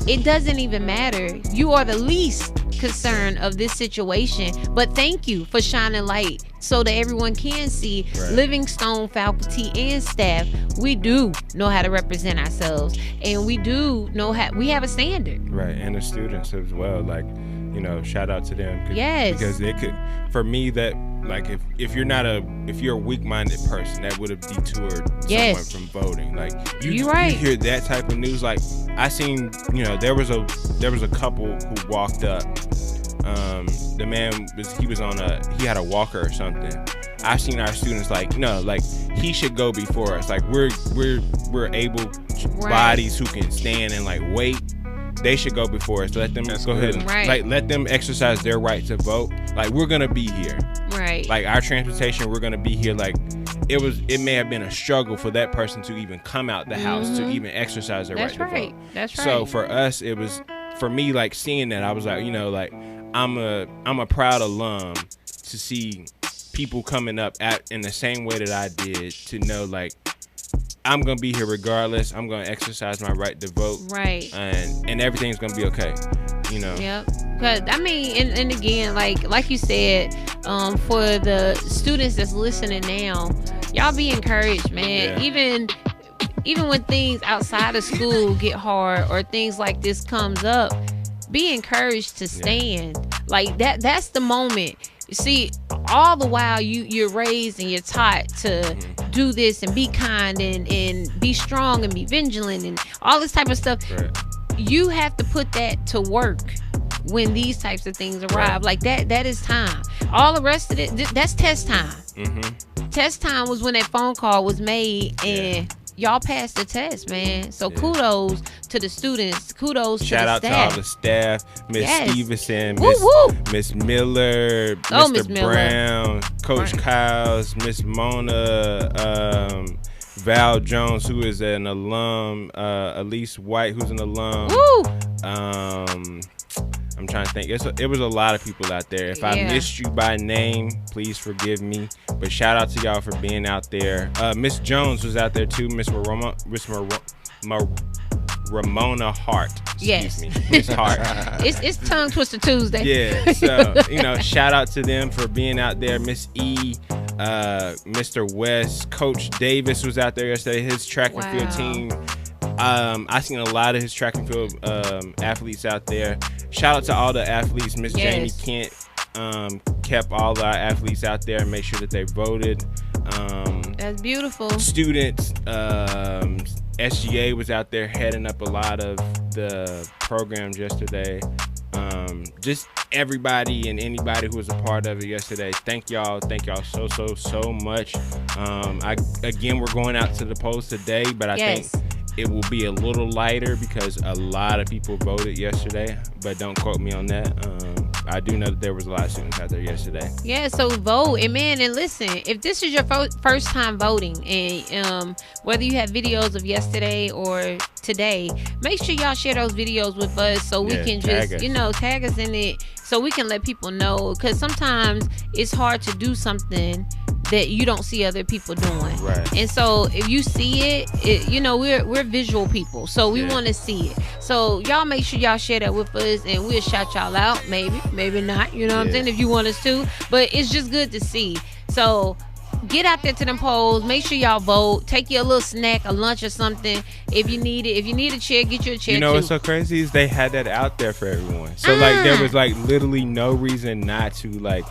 It doesn't even matter. You are the least concern of this situation, but thank you for shining light so that everyone can see Livingstone faculty and staff. We do know how to represent ourselves, and we do know how we have a standard. And the students as well. Like, you know, shout out to them. Because they could, for me, that like if you're a weak-minded person, that would have detoured someone from voting. Like you hear that type of news. Like I seen, you know, there was a couple who walked up. The man he had a walker or something. I've seen our students like, no, like he should go before us. Like we're able bodies who can stand and like wait. They should go before us. Let them go ahead and like let them exercise their right to vote. Like we're gonna be here. Like our transportation, we're gonna be here. Like it may have been a struggle for that person to even come out the house to even exercise their right to vote. That's right. So for us, it was, for me, like seeing that, I was like, you know, like I'm a proud alum to see people coming up in the same way that I did, to know like I'm gonna be here regardless. I'm gonna exercise my right to vote. And everything's gonna be okay. You know. Yep. Cause I mean, and again, like you said, for the students that's listening now, y'all be encouraged, man. Even when things outside of school get hard or things like this comes up, be encouraged to stand. Like that's the moment. You see, all the while you're raised and you're taught to do this and be kind and be strong and be vigilant and all this type of stuff. You have to put that to work when these types of things arrive. Like that is time. All the rest of it, that's test time. Test time was when that phone call was made and y'all passed the test, man. So kudos to the students. Kudos Shout to the staff. Shout out to all the staff. Miss Stevenson, Miss Miller, Mr. Brown, Coach Kyles, Miss Mona, Val Jones, who is an alum, Elise White, who's an alum. I'm trying to think. It was a lot of people out there. If I missed you by name, please forgive me. But shout out to y'all for being out there. Miss Jones was out there too. Miss Ramona Hart. Excuse me. Miss Hart. It's Tongue Twister Tuesday. Yeah. So, shout out to them for being out there. Miss E, Mr. West, Coach Davis was out there yesterday. His track and field team. I seen a lot of his track and field athletes out there. Shout out to all the athletes. Miss Jamie Kent kept all our athletes out there and make sure that they voted. That's beautiful. Students, SGA was out there heading up a lot of the programs yesterday. Just everybody and anybody who was a part of it yesterday. Thank y'all so much. We're going out to the polls today, but I think it will be a little lighter because a lot of people voted yesterday, but don't quote me on that. I do know that there was a lot of students out there yesterday. Yeah, so vote. And listen, if this is your first time voting, and whether you have videos of yesterday or today, make sure y'all share those videos with us so we can just, tag us in it so we can let people know. Because sometimes it's hard to do something that you don't see other people doing. Right. And so if you see it, we're visual people, so we want to see it. So y'all make sure y'all share that with us, and we'll shout y'all out. Maybe not, what I'm saying, if you want us to. But it's just good to see. So get out there to them polls. Make sure y'all vote. Take you a little snack, a lunch or something if you need it. If you need a chair, get you a chair. What's so crazy is they had that out there for everyone. So there was literally no reason not to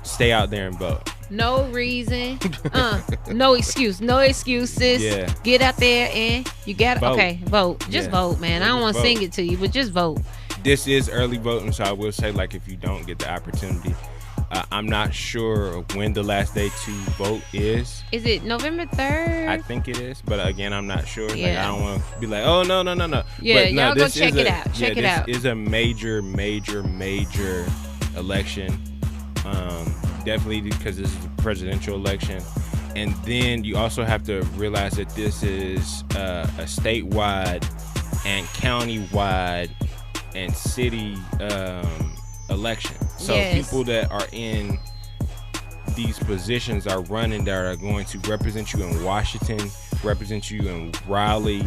stay out there and vote. No reason. No excuse. No excuses. Yeah. Get out there and you got vote. Okay, vote. Just vote, man. I don't want to sing it to you, but just vote. This is early voting, so I will say, if you don't get the opportunity, I'm not sure when the last day to vote is. Is it November 3rd? I think it is, but again, I'm not sure. I don't want to be like, oh, no. Yeah, but y'all go check it out. Check it out. This is a major election. Definitely because this is a presidential election. And then you also have to realize that this is a statewide and countywide and city election. So people that are in these positions are running that are going to represent you in Washington, represent you in Raleigh,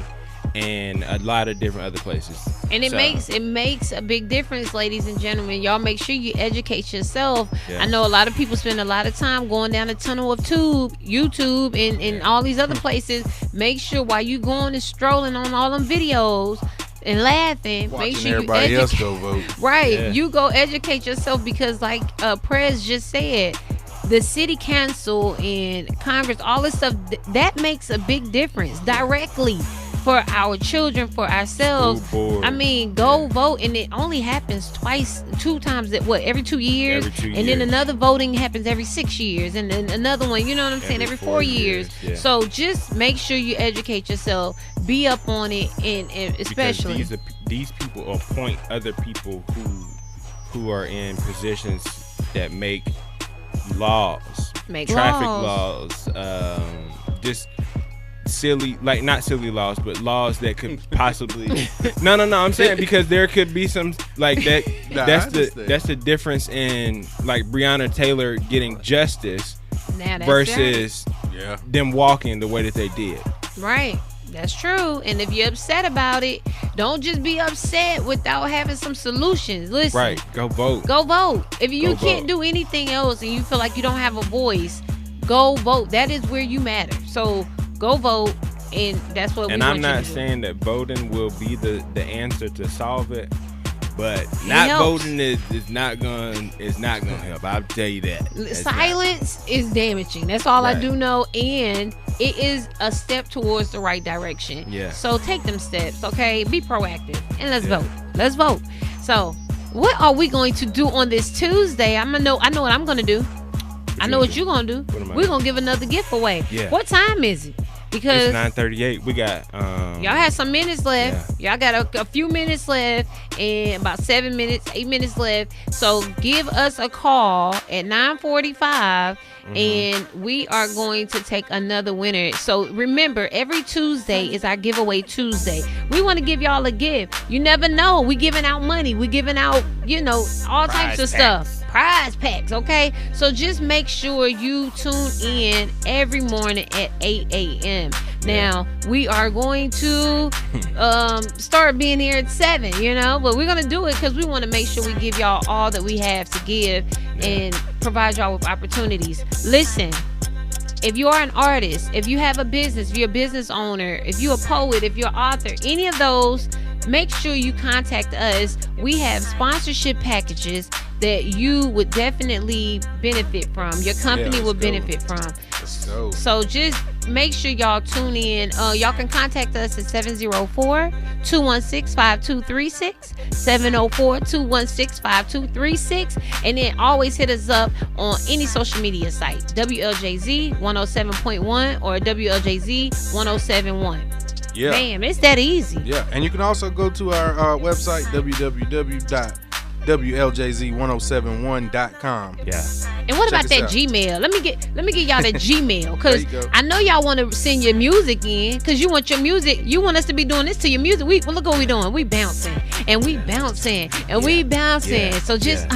and a lot of different other places. And it makes a big difference, ladies and gentlemen. Y'all make sure you educate yourself. I know a lot of people spend a lot of time going down the tunnel of YouTube and all these other places. Make sure while you going and strolling on all them videos and laughing, make sure everybody else go vote. Right. You go educate yourself, because like Prez just said, the city council and Congress, all this stuff, that makes a big difference directly for our children, for ourselves. Go vote. And it only happens two times every 2 years? And then another voting happens every 6 years, and then another one, you know what I'm saying, every 4 years. So just make sure you educate yourself, be up on it, and especially because these people appoint other people who are in positions that make traffic laws, just silly, not silly laws, but laws that could possibly no I'm saying, because there could be some that. That's the difference in Breonna Taylor getting justice versus them walking the way that they did. Right. That's true. And if you're upset about it, don't just be upset without having some solutions. Listen. Right. Go vote. Go vote. If you can't do anything else and you feel like you don't have a voice, go vote. That is where you matter. So go vote, and that's what we want you to do. And I'm not saying that voting will be the answer to solve it, but not voting is not gonna help. I'll tell you that. Silence is damaging. That's all I do know, and it is a step towards the right direction. Yeah. So take them steps, okay? Be proactive, and let's vote. Let's vote. So, what are we going to do on this Tuesday? I know what I'm gonna do. I know what you're gonna do. We're gonna give another gift away. Yeah. What time is it? because it's 9:38. We got y'all have some minutes left. Y'all got a few minutes left and about 8 minutes left. So give us a call at 9:45 and we are going to take another winner. So remember, every Tuesday is our giveaway Tuesday. We want to give y'all a gift. You never know. We giving out money. We giving out, all types of stuff. Prize packs, okay? So just make sure you tune in every morning at 8 a.m. Now, we are going to start being here at 7, but we're going to do it because we want to make sure we give y'all all that we have to give and provide y'all with opportunities. Listen, if you are an artist, if you have a business, if you're a business owner, if you're a poet, if you're an author, any of those, make sure you contact us. We have sponsorship packages that you would definitely benefit from. Your company will benefit from. Let's go. So just make sure y'all tune in. Y'all can contact us at 704-216-5236, 704-216-5236, and then always hit us up on any social media site, WLJZ 107.1 or WLJZ 1071. Yeah. Damn, it's that easy. Yeah, and you can also go to our website, www.WLJZ1071.com. Yeah. And what about that out. Gmail? Let me get y'all the Gmail, because I know y'all want to send your music in, because you want your music. You want us to be doing this to your music. Well, look what we doing. We bouncing and we bouncing and we bouncing. So just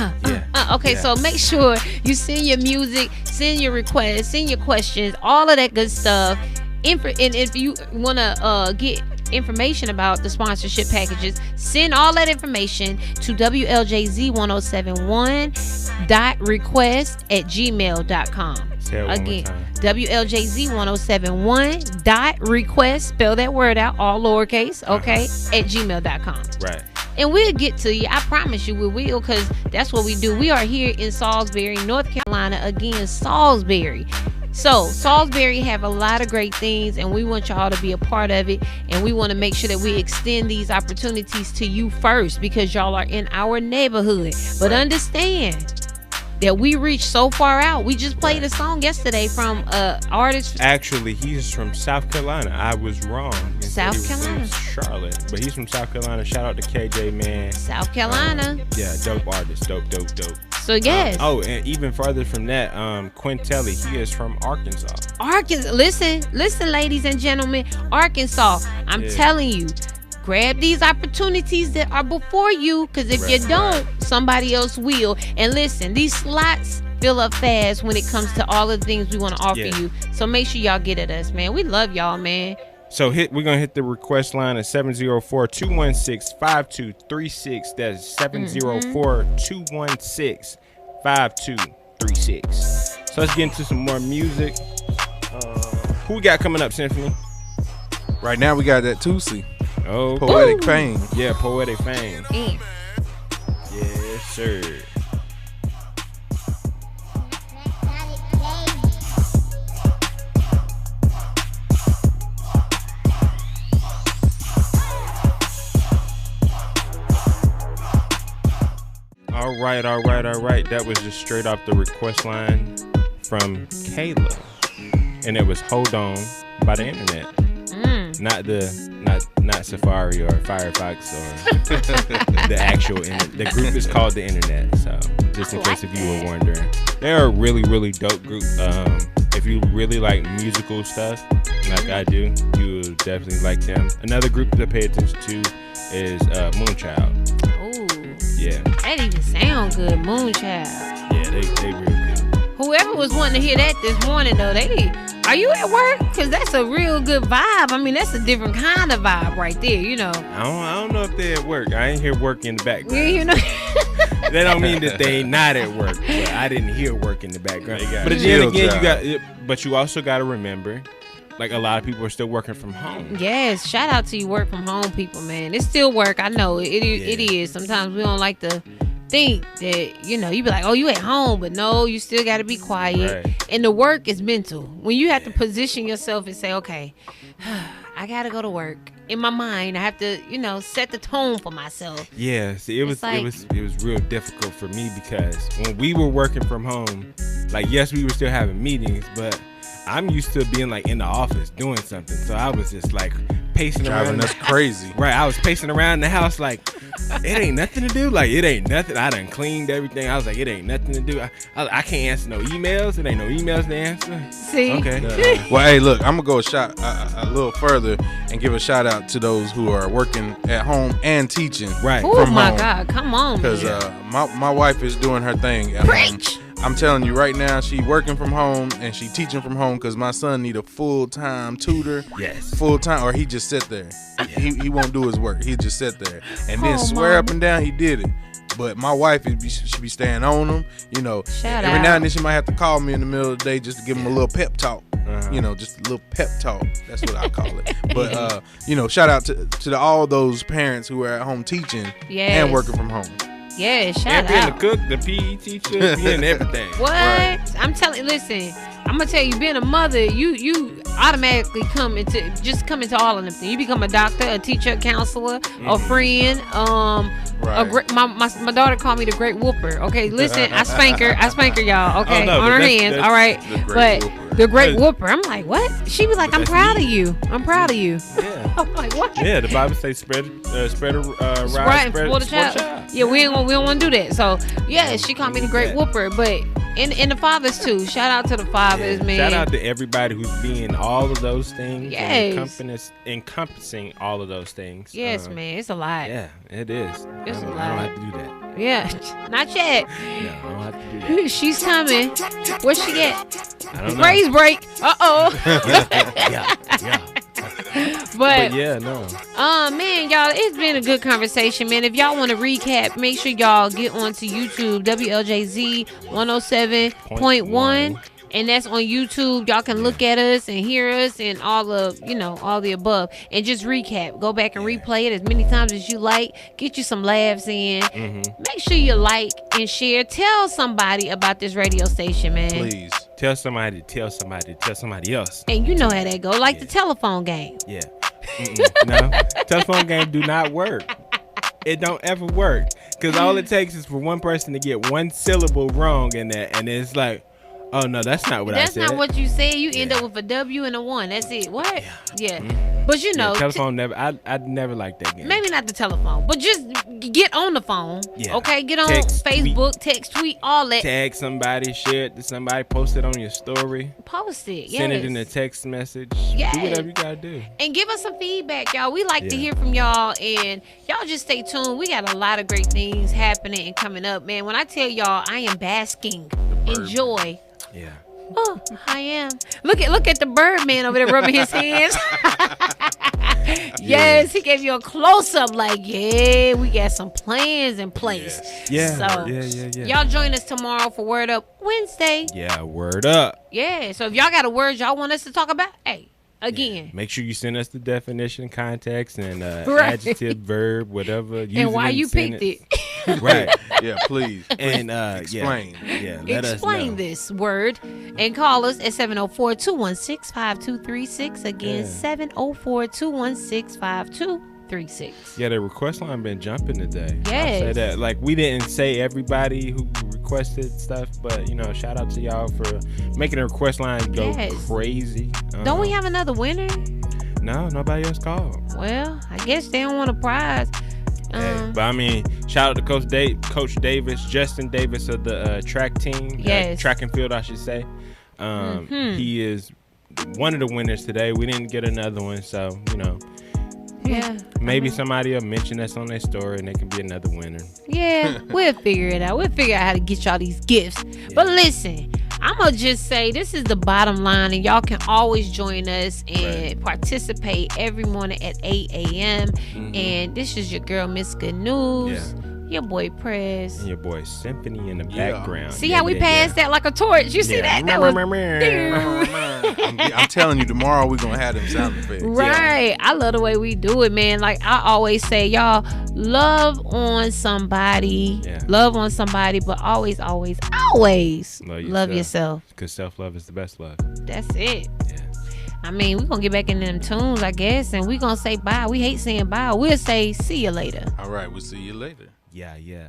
okay. So make sure you send your music, send your requests, send your questions, all of that good stuff. And if you want to get information about the sponsorship packages, send all that information to WLJZ107.request@gmail.com. Again, WLJZ107.request, spell that word out, all lowercase, okay, at gmail.com. Right. And we'll get to you. I promise you we will, because that's what we do. We are here in Salisbury, North Carolina. Again, Salisbury. So Salisbury have a lot of great things, and we want y'all to be a part of it, and we want to make sure that we extend these opportunities to you first, because y'all are in our neighborhood. But understand that we reach so far out. We just played a song yesterday from artist. Actually, he's from South Carolina. I was wrong. South Carolina. Charlotte, but he's from South Carolina. Shout out to KJ, man. South Carolina. Dope artist. Dope. So yes. And even farther from that, Quintelli, he is from Arkansas. Listen, ladies and gentlemen, Arkansas. I'm telling you, grab these opportunities that are before you, because if you don't, somebody else will. And listen, these slots fill up fast when it comes to all of the things we want to offer you. So make sure y'all get at us, man. We love y'all, man. So we're going to hit the request line at 704-216-5236. That's 704-216-5236. So let's get into some more music. Who we got coming up, Symphony? Right now we got that Tusi. Oh, Poetic Pain. Yeah, Poetic Pain. Yes, sir. All right. That was just straight off the request line from Kayla, and it was "Hold On" by the internet, not Safari or Firefox or the actual the group is called the internet. So just in case if you were wondering, they're a really, really dope group. If you really like musical stuff like I do, you will definitely like them. Another group to pay attention to is Moonchild. Yeah. That even sound good, Moonchild. Yeah, they real good. Whoever was wanting to hear that this morning, though, are you at work? Because that's a real good vibe. I mean, that's a different kind of vibe right there, I don't know if they're at work. I ain't hear work in the background. That don't mean that they ain't not at work. But I didn't hear work in the background. But then again, you also got to remember, like, a lot of people are still working from home. Yes, shout out to you work from home people, man. It's still work. I know it is. Sometimes we don't like to think that, you be like, oh, you at home, but no, you still got to be quiet. Right. And the work is mental. When you have to position yourself and say, okay, I got to go to work. In my mind, I have to, set the tone for myself. Yeah, see, it was real difficult for me, because when we were working from home, like, yes, we were still having meetings, but I'm used to being like in the office doing something, so I was just like pacing around. That's crazy. Right, I was pacing around the house like it ain't nothing to do. Like it ain't nothing. I done cleaned everything. I was like, it ain't nothing to do. I can't answer no emails. It ain't no emails to answer. See? Okay. Well, hey, look, I'm gonna go a little further and give a shout out to those who are working at home and teaching. Right. Oh from my home. God, come on. Because my wife is doing her thing at Preach. home. I'm telling you right now, she working from home and she teaching from home because my son need a full-time tutor. Yes. Full-time, or he just sit there. He won't do his work. He just sit there and then swear Mom. up and down he did it. But my wife, she be staying on him. You know, Shout every out. now and then she might have to call me in the middle of the day just to give him a little pep talk. You know, just a little pep talk. That's what I call it. But, you know, shout out to all those parents who are at home teaching and working from home. Yeah, shout And being out. the cook, the PE teacher, being everything. What? Right. I'm telling. Listen, I'm gonna tell you, being a mother, you automatically come into all of them things. You become a doctor, a teacher, a counselor, a friend. Right. My daughter called me the Great Whooper. Okay, listen, I spank her, y'all. Okay, Oh, no, on but her that's- hands. that's All right, the Great but Whooper. the Great Whooper. I'm like, what? She be like, I'm That's proud me. of you. I'm proud of you. Yeah. I'm like, what? Yeah, the Bible says spread a Right, rod, for the child. Yeah, we don't want to do that. So yeah, she called me the Great Whooper, but in the fathers too. Shout out to the fathers, man. Shout out to everybody who's being all of those things. Yes. And encompassing all of those things. Yes, man, it's a lot. Yeah, it is. It's a I don't lot. have to do that. Yeah, not yet. No, I don't have to do that. She's coming. Where's she at? I don't know. Praise break. Yeah. But yeah, no. man, y'all, it's been a good conversation, man. If y'all want to recap, make sure y'all get onto YouTube, WLJZ 107.1. And that's on YouTube. Y'all can look at us and hear us and all the above. And just recap. Go back and replay it as many times as you like. Get you some laughs in. Make sure you like and share. Tell somebody about this radio station, man. Please. Tell somebody else. And you know how that go. Like the telephone game. Yeah. No. Telephone game do not work. It don't ever work. Because all it takes is for one person to get one syllable wrong in that. And it's like, oh, no, that's not what I said. That's not what you said. You end up with a W and a 1. That's it. What? Yeah. But you know. Telephone never. I never liked that game. Maybe not the telephone, but just get on the phone. Yeah. Okay, get on Text, Facebook, text, tweet, all that. Tag somebody, share it to somebody, post it on your story. Post it. Yes. Send it in a text message. Yes. Do whatever you gotta do. And give us some feedback, y'all. We like to hear from y'all, and y'all just stay tuned. We got a lot of great things happening and coming up, man. When I tell y'all, I am basking in joy. Yeah. Oh, I am. Look at the Birdman over there rubbing his hands. Yes, he gave you a close up. Like, yeah, we got some plans in place. Yeah. So, Yeah. y'all join us tomorrow for Word Up Wednesday. Yeah. Word up. Yeah. So if y'all got a word y'all want us to talk about, hey, again. Make sure you send us the definition, context, and Right. adjective, verb, whatever. And why you picked it. Right. Yeah, please. And explain. Yeah. Let us Explain know. this word and call us at 704-216-5236. Again, 704-216-5236. Yeah, the request line been jumping today. Yes. I'll say that. Like, we didn't say everybody who requested stuff, but shout out to y'all for making the request line go crazy. Don't we have another winner? No, nobody else called. Well, I guess they don't want a prize. Hey, but I mean, shout out to Coach Davis, Justin Davis of the track team. Yes. Track and field, I should say. He is one of the winners today. We didn't get another one, so Yeah. maybe somebody will mention us on their story and they can be another winner. Yeah, we'll figure it out. We'll figure out how to get y'all these gifts. But listen, I'm going to just say this is the bottom line, and y'all can always join us and participate every morning at 8 a.m. And this is your girl, Miss Good News. Your boy Prez. And your boy Synphany in the background. See how we passed that like a torch? You see that? That was I'm telling you, tomorrow we're going to have them sound effects. right. I love the way we do it, man. Like I always say, y'all, love on somebody. Love on somebody, but always love yourself. Because self-love is the best love. That's it. Yeah. I mean, we're going to get back in them tunes, I guess, and we're going to say bye. We hate saying bye. We'll say see you later. All right, we'll see you later. Yeah.